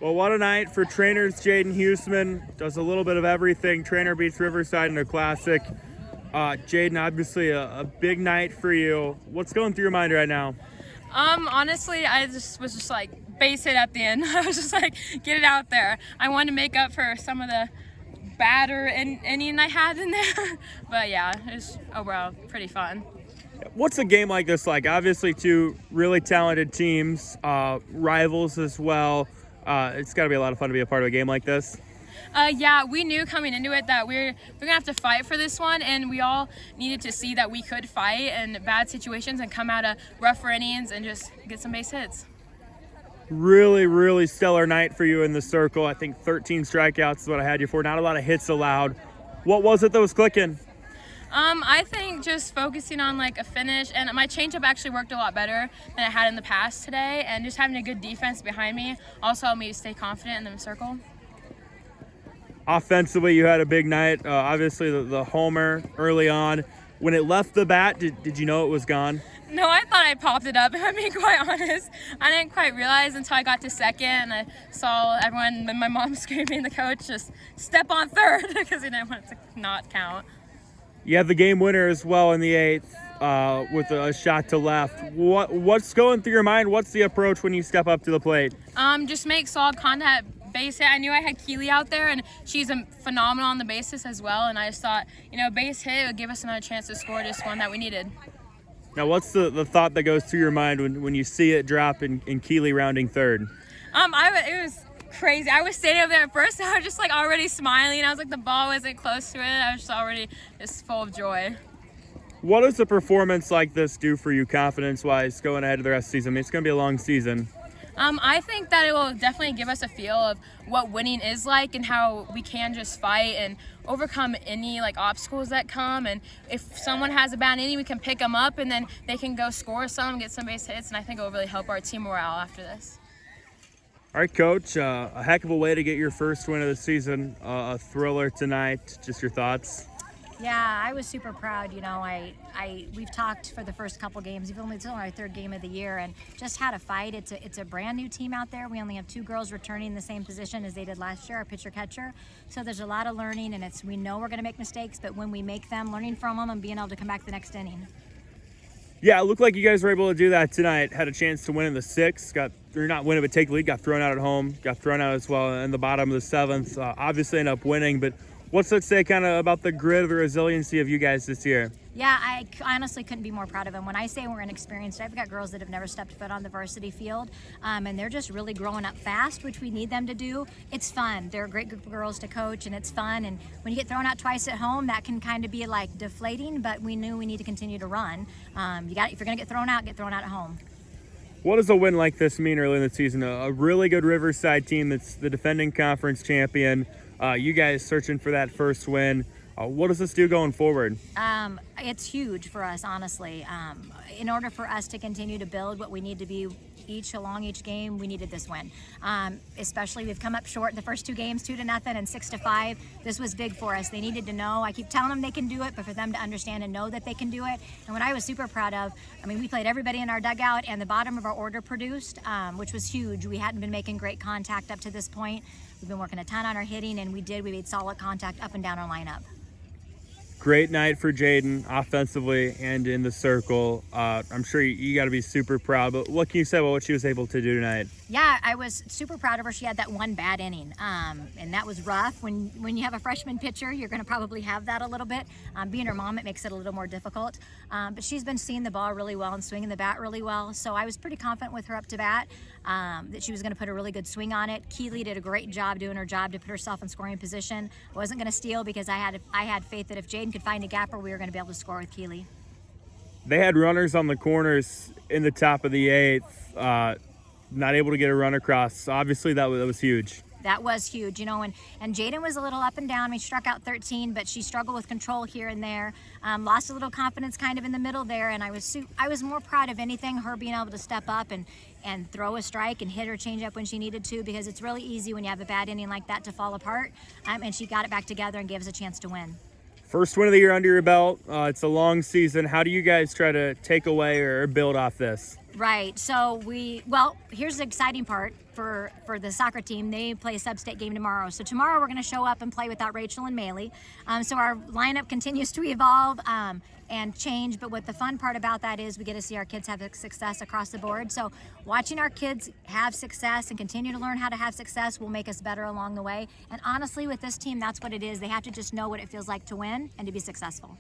Well, what a night for Treynor's Jaden Huseman. Does a little bit of everything. Treynor beats Riverside in a classic. Jaden, obviously a big night for you. What's going through your mind right now? Honestly, I was just like base hit at the end. I was just like, get it out there. I wanted to make up for some of the batter inning I had in there. But yeah, it was overall pretty fun. What's a game like this like? Obviously, two really talented teams, rivals as well. It's got to be a lot of fun to be a part of a game like this. Yeah, we knew coming into it that we're gonna have to fight for this one, and we all needed to see that we could fight in bad situations and come out of rougher innings and just get some base hits. Really, really stellar night for you in the circle. I think 13 strikeouts is what I had you for. Not a lot of hits allowed. What was it that was clicking? I think just focusing on like a finish, and my changeup actually worked a lot better than it had in the past today, and just having a good defense behind me also helped me to stay confident in the circle. Offensively, you had a big night. Obviously, the homer early on. When it left the bat, did you know it was gone? No, I thought I popped it up, if I'm being quite honest. I didn't quite realize until I got to second and I saw everyone and my mom screaming, the coach, just step on third because he didn't want it to not count. You had the game winner as well in the eighth with a shot to left. What's going through your mind? What's the approach when you step up to the plate? Just make solid contact, base hit. I knew I had Keely out there, and she's phenomenal on the bases as well. And I just thought, base hit would give us another chance to score just one that we needed. Now, what's the thought that goes through your mind when you see it drop in Keely rounding third? It was crazy. I was standing over there at first, and I was just like already smiling. I was like, the ball wasn't close to it. I was just already just full of joy. What does a performance like this do for you confidence-wise going ahead to the rest of the season? I mean, it's going to be a long season. I think that it will definitely give us a feel of what winning is like and how we can just fight and overcome any obstacles that come. And if someone has a bad inning, we can pick them up and then they can go score some, get some base hits, and I think it will really help our team morale after this. All right, Coach, a heck of a way to get your first win of the season, a thriller tonight. Just your thoughts? Yeah, I was super proud. We've talked for the first couple games. It's only our third game of the year, and just had a fight. It's a brand new team out there. We only have two girls returning the same position as they did last year, our pitcher catcher. So there's a lot of learning, and we know we're going to make mistakes, but when we make them, learning from them and being able to come back the next inning. Yeah, it looked like you guys were able to do that tonight. Had a chance to win in the sixth. Not win it, but take the lead. Got thrown out at home. Got thrown out as well in the bottom of the seventh. Obviously ended up winning, but what's that say kind of about the grit, the resiliency of you guys this year? Yeah, I honestly couldn't be more proud of them. When I say we're inexperienced, I've got girls that have never stepped foot on the varsity field, and they're just really growing up fast, which we need them to do. It's fun. They're a great group of girls to coach, and it's fun. And when you get thrown out twice at home, that can kind of be deflating, but we knew we need to continue to run. If you're going to get thrown out at home. What does a win like this mean early in the season? A really good Riverside team that's the defending conference champion. You guys searching for that first win. What does this do going forward? It's huge for us, honestly. In order for us to continue to build what we need to be along each game, we needed this win. Especially, we've come up short in the first two games, 2-0 and 6-5. This was big for us. They needed to know. I keep telling them they can do it, but for them to understand and know that they can do it. And what I was super proud of, we played everybody in our dugout, and the bottom of our order produced, which was huge. We hadn't been making great contact up to this point. We've been working a ton on our hitting, and we made solid contact up and down our lineup. Great night for Jaden offensively and in the circle. I'm sure you got to be super proud, but what can you say about what she was able to do tonight? Yeah, I was super proud of her. She had that one bad inning, and that was rough. When you have a freshman pitcher, you're going to probably have that a little bit. Being her mom, it makes it a little more difficult. But she's been seeing the ball really well and swinging the bat really well, so I was pretty confident with her up to bat that she was going to put a really good swing on it. Keely did a great job doing her job to put herself in scoring position. I wasn't going to steal because I had faith that if Jaden could find a gapper, we were going to be able to score with Keely. They had runners on the corners in the top of the eighth, not able to get a run across. Obviously, that was huge. That was huge, and Jaden was a little up and down. We struck out 13, but she struggled with control here and there. Lost a little confidence kind of in the middle there, and I was more proud of anything, her being able to step up and throw a strike and hit her changeup when she needed to, because it's really easy when you have a bad inning like that to fall apart, and she got it back together and gave us a chance to win. First win of the year under your belt. It's a long season. How do you guys try to take away or build off this? Right. So here's the exciting part for the soccer team. They play a sub-state game tomorrow. So tomorrow we're going to show up and play without Rachel and Maylee. So our lineup continues to evolve and change. But what the fun part about that is we get to see our kids have success across the board. So watching our kids have success and continue to learn how to have success will make us better along the way. And honestly, with this team, that's what it is. They have to just know what it feels like to win and to be successful.